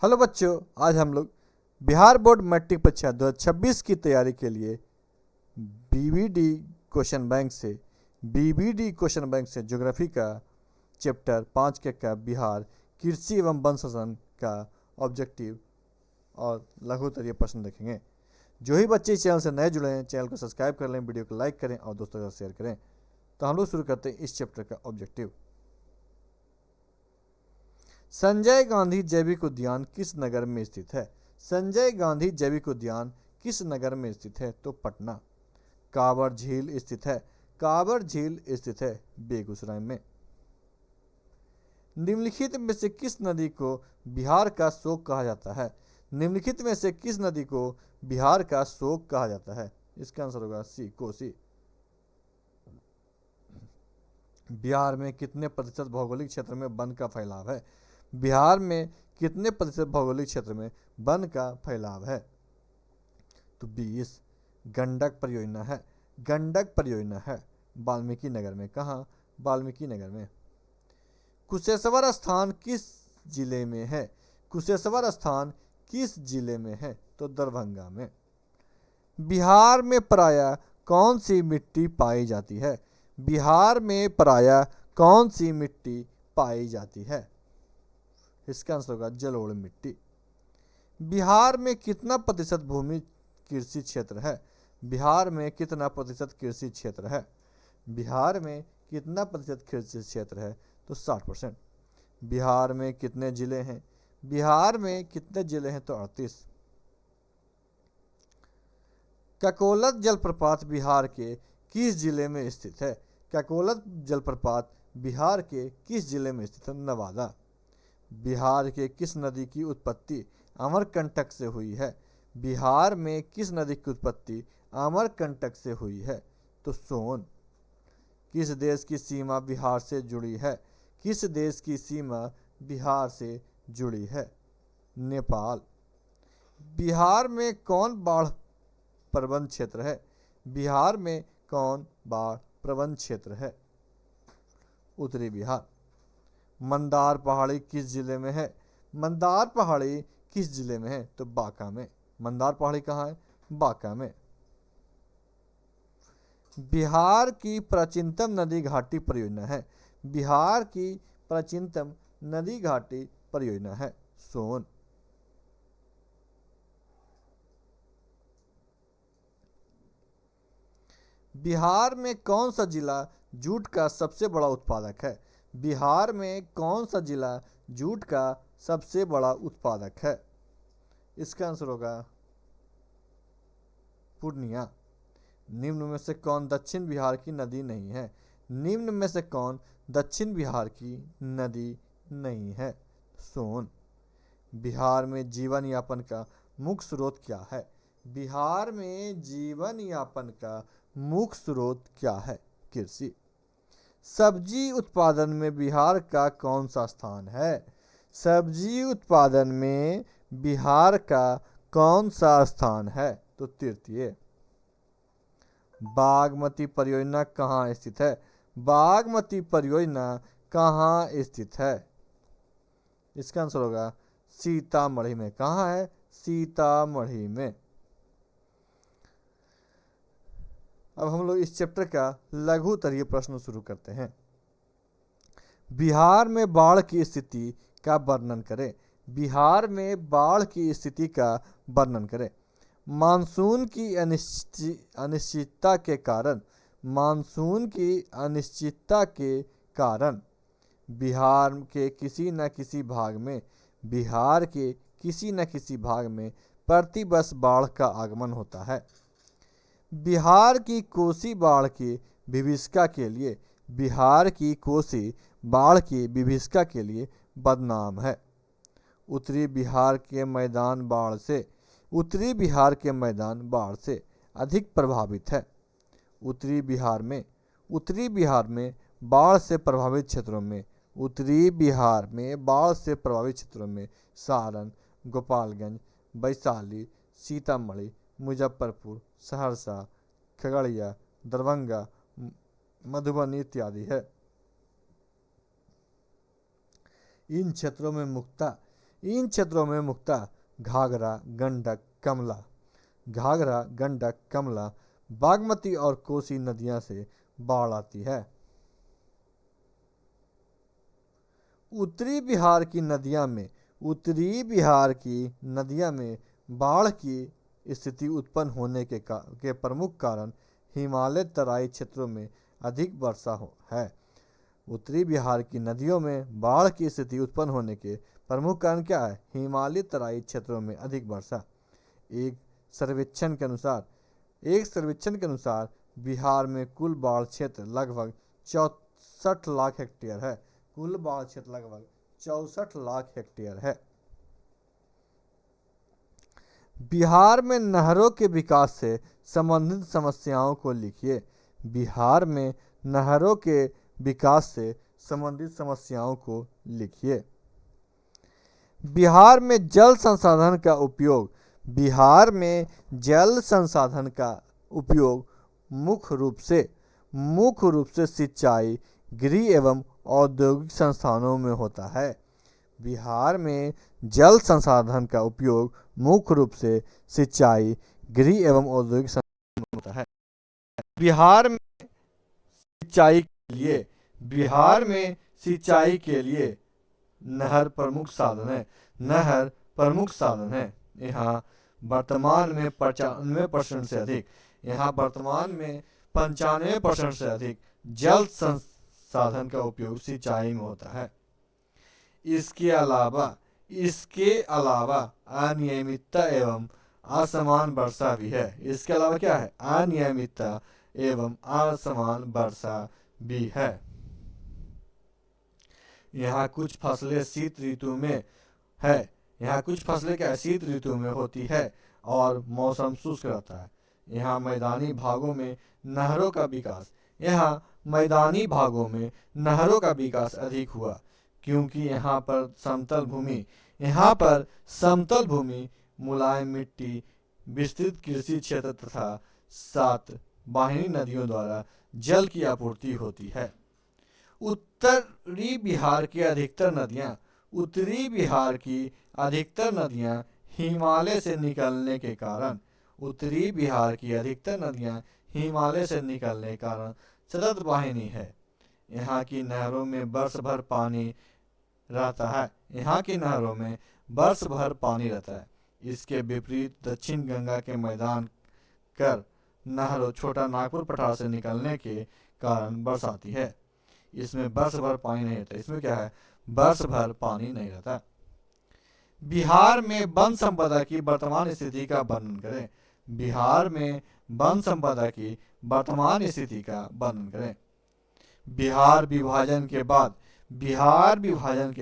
Hello बच्चों, आज हम लोग बिहार बोर्ड मैट्रिक परीक्षा 2026 की तैयारी के लिए बीबीडी क्वेश्चन बैंक से ज्योग्राफी का चैप्टर 5 का बिहार कृषि एवं वन शासन का ऑब्जेक्टिव और लघु उत्तरीय प्रश्न देखेंगे। जो ही बच्चे इस चैनल से नए जुड़े हैं, चैनल को सब्सक्राइब कर लें, वीडियो को लाइक करें और दोस्तों के साथ शेयर करें। तो हम लोग शुरू करते हैं इस चैप्टर का ऑब्जेक्टिव। संजय गांधी जैविक उद्यान किस नगर में स्थित है? संजय गांधी जैविक उद्यान किस नगर में स्थित है? तो पटना। कांवर झील स्थित है? कांवर झील स्थित है बेगूसराय में। निम्नलिखित में से किस नदी को बिहार का शोक कहा जाता है? निम्नलिखित में से किस नदी को बिहार का शोक कहा जाता है? इसका आंसर होगा सी, कोसी। बिहार में कितने प्रतिशत भौगोलिक क्षेत्र में वन का फैलाव है? बिहार में कितने प्रतिशत भौगोलिक क्षेत्र में वन का फैलाव है? तो 20। गंडक परियोजना है? गंडक परियोजना है वाल्मीकि नगर में। कहाँ? वाल्मीकि नगर में। कुशेश्वर स्थान किस जिले में है? कुशेश्वर स्थान किस जिले में है? तो दरभंगा में। बिहार में प्रायः कौन सी मिट्टी पाई जाती है? बिहार में प्रायः कौन सी मिट्टी पाई जाती है? इसका आंसर होगा जलोढ़ मिट्टी। बिहार में कितना प्रतिशत भूमि कृषि क्षेत्र है? बिहार में कितना प्रतिशत कृषि क्षेत्र है? बिहार में कितना प्रतिशत कृषि क्षेत्र है? तो 60%। बिहार में कितने जिले हैं? बिहार में कितने जिले हैं? तो 38। ककोलत जलप्रपात बिहार के किस जिले में स्थित है? ककोलत जलप्रपात बिहार के किस जिले में स्थित है? नवादा। बिहार के किस नदी की उत्पत्ति अमरकंटक से हुई है? बिहार में किस नदी की उत्पत्ति अमरकंटक से हुई है? तो सोन। किस देश की सीमा बिहार से जुड़ी है? किस देश की सीमा बिहार से जुड़ी है? नेपाल। बिहार में कौन बाढ़ प्रबंध क्षेत्र है? बिहार में कौन बाढ़ प्रबंध क्षेत्र है? उत्तरी बिहार। मंदार पहाड़ी किस जिले में है? मंदार पहाड़ी किस जिले में है? तो बांका में। मंदार पहाड़ी कहाँ है? बांका में। बिहार की प्राचीनतम नदी घाटी परियोजना है? बिहार की प्राचीनतम नदी घाटी परियोजना है सोन। बिहार में कौन सा जिला जूट का सबसे बड़ा उत्पादक है? बिहार में कौन सा जिला जूट का सबसे बड़ा उत्पादक है? इसका आंसर होगा पूर्णिया। निम्न में से कौन दक्षिण बिहार की नदी नहीं है? निम्न में से कौन दक्षिण बिहार की नदी नहीं है? सोन। बिहार में जीवन यापन का मुख्य स्रोत क्या है? बिहार में जीवन यापन का मुख्य स्रोत क्या है? कृषि। सब्जी उत्पादन में बिहार का कौन सा स्थान है? सब्जी उत्पादन में बिहार का कौन सा स्थान है? तो तृतीय। बागमती परियोजना कहाँ स्थित है? बागमती परियोजना कहाँ स्थित है? इसका आंसर होगा सीतामढ़ी में। कहाँ है? सीतामढ़ी में। अब हम लोग इस चैप्टर का लघु उत्तरीय प्रश्न शुरू करते हैं। बिहार में बाढ़ की स्थिति का वर्णन करें। बिहार में बाढ़ की स्थिति का वर्णन करें। मानसून की अनिश्चितता के कारण मानसून की अनिश्चितता के कारण बिहार के किसी न किसी भाग में बिहार के किसी न किसी भाग में प्रतिवर्ष बाढ़ का आगमन होता है। बिहार की कोसी बाढ़ की विभीषिका के लिए बिहार की कोसी बाढ़ की विभीषिका के लिए बदनाम है। उत्तरी बिहार के मैदान बाढ़ से उत्तरी बिहार के मैदान बाढ़ से अधिक प्रभावित है। उत्तरी बिहार में बाढ़ से प्रभावित क्षेत्रों में उत्तरी बिहार में बाढ़ से प्रभावित क्षेत्रों में सारण, गोपालगंज, वैशाली, सीतामढ़ी, मुजफ्फरपुर, सहरसा, खगड़िया, दरभंगा, मधुबनी इत्यादि है। इन क्षेत्रों में इन क्षेत्रों में मुख्यतः घाघरा, गंडक, कमला, बागमती और कोसी नदियां से बाढ़ आती है। उत्तरी बिहार की नदियां में बाढ़ की स्थिति उत्पन्न होने के प्रमुख कारण हिमालय तराई क्षेत्रों में अधिक वर्षा है। उत्तरी बिहार की नदियों में बाढ़ की स्थिति उत्पन्न होने के प्रमुख कारण क्या है? हिमालय तराई क्षेत्रों में अधिक वर्षा। एक सर्वेक्षण के अनुसार बिहार में कुल बाढ़ क्षेत्र लगभग 64 लाख हेक्टेयर है। कुल बाढ़ क्षेत्र लगभग 64 लाख हेक्टेयर है। बिहार में नहरों के विकास से संबंधित समस्याओं को लिखिए। बिहार में नहरों के विकास से संबंधित समस्याओं को लिखिए। बिहार में जल संसाधन का उपयोग मुख्य रूप से सिंचाई, गृह एवं औद्योगिक संस्थानों में होता है। बिहार में जल संसाधन का उपयोग मुख्य रूप से सिंचाई, गृह एवं औद्योगिक संस्थानों में होता है। बिहार में सिंचाई के लिए नहर प्रमुख साधन है। यहाँ वर्तमान में 95% से अधिक जल संसाधन का उपयोग सिंचाई में होता है। इसके अलावा अनियमितता एवं असमान वर्षा भी है। इसके अलावा क्या है? अनियमितता एवं असमान वर्षा भी है। यहाँ कुछ फसलें शीत ऋतु में होती है और मौसम शुष्क रहता है। यहाँ मैदानी भागों में नहरों का विकास अधिक हुआ क्योंकि यहाँ पर समतल भूमि, मुलायम मिट्टी, विस्तृत कृषि क्षेत्र तथा 7 वाहिनी नदियों द्वारा जल की आपूर्ति होती है। उत्तरी बिहार की अधिकतर नदियां हिमालय से निकलने के कारण सतत वाहिनी है। यहाँ की नहरों में वर्ष भर पानी रहता है। इसके विपरीत दक्षिण गंगा के मैदान कर नहरों छोटा नागपुर पठार से निकलने के कारण वर्षा आती है। इसमें वर्ष भर पानी नहीं रहता। इसमें क्या है? वर्ष भर पानी नहीं रहता। बिहार में वन संपदा की वर्तमान स्थिति का वर्णन करें। बिहार विभाजन के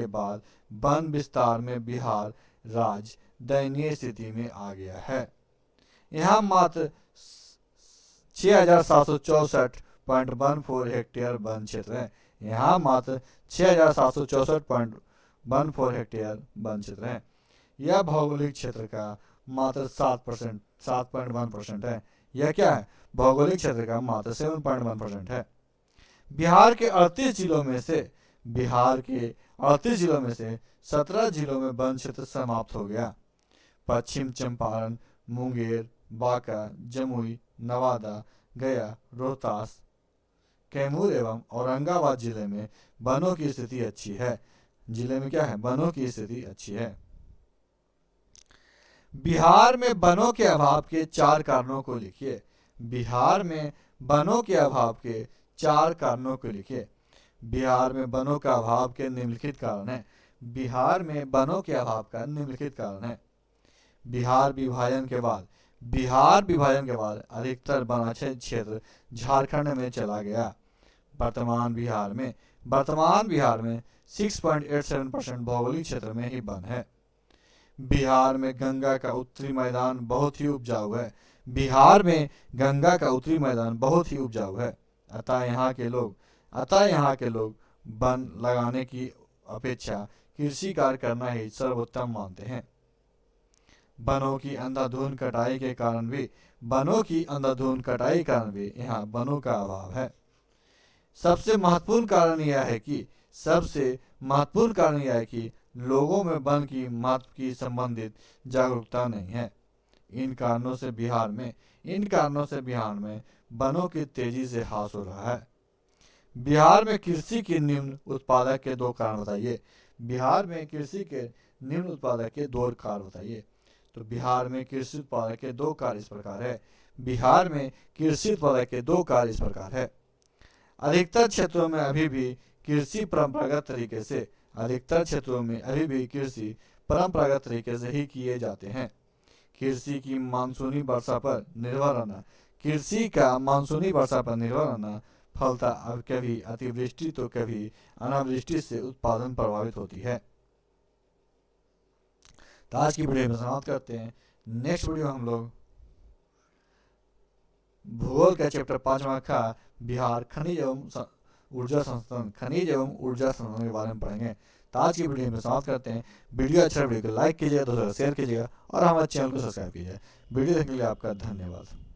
बाद वन विस्तार में बिहार राज्य दयनीय स्थिति में आ गया है। यहाँ मात्र 6764.14 हेक्टेयर वन क्षेत्र है। यह भौगोलिक क्षेत्र का मात्र 7.1% है। यह क्या है? भौगोलिक क्षेत्र का मात्र 7.1% है। बिहार के 38 जिलों में से 17 जिलों में वन क्षेत्र समाप्त हो गया। पश्चिम चंपारण, मुंगेर, बांका, जमुई, नवादा, गया, रोहतास, कैमूर एवं औरंगाबाद जिले में वनों की स्थिति अच्छी है। बिहार में वनों के अभाव के 4 कारणों को लिखिए। बिहार में वनों के अभाव का निम्नलिखित कारण है। बिहार विभाजन के बाद अधिकतर वनांचल क्षेत्र झारखंड में चला गया। वर्तमान बिहार में 6.87% भौगोलिक क्षेत्र में ही वन है। बिहार में गंगा का उत्तरी मैदान बहुत ही उपजाऊ है। अतः यहाँ के लोग वन लगाने की अपेक्षा कृषि कार्य करना ही सर्वोत्तम मानते हैं। वनों की अंधाधुंध कटाई के कारण भी यहाँ वनों का अभाव है। सबसे महत्वपूर्ण कारण यह है कि लोगों में वन की महत्व की संबंधित जागरूकता नहीं है। इन कारणों से बिहार में वनों की तेजी से ह्रास हो रहा है। बिहार में कृषि की निम्न उत्पादक के दो कारण बताइए। बिहार में कृषि के निम्न उत्पादक के दो कारण बताइए। तो बिहार में कृषि उत्पादक के दो कार्य इस प्रकार है। बिहार में कृषि उत्पादक के दो कार्य इस प्रकार है। अधिकतर क्षेत्रों में अभी भी कृषि परंपरागत तरीके से ही किए जाते हैं। कृषि का मानसूनी वर्षा पर निर्भर रहना फलता अब कभी अतिवृष्टि तो कभी अनावृष्टि से उत्पादन प्रभावित होती है। तो आज की वीडियो में समाप्त करते हैं। नेक्स्ट वीडियो हम लोग भूगोल का चैप्टर 5वां का बिहार खनिज एवं ऊर्जा संस्थान के बारे में पढ़ेंगे। तो आज की वीडियो में समाप्त करते हैं। वीडियो अच्छा वीडियो को लाइक कीजिएगा, दोस्तों को शेयर कीजिएगा और हमारे चैनल को सब्सक्राइब कीजिएगा। वीडियो देखने के लिए आपका धन्यवाद।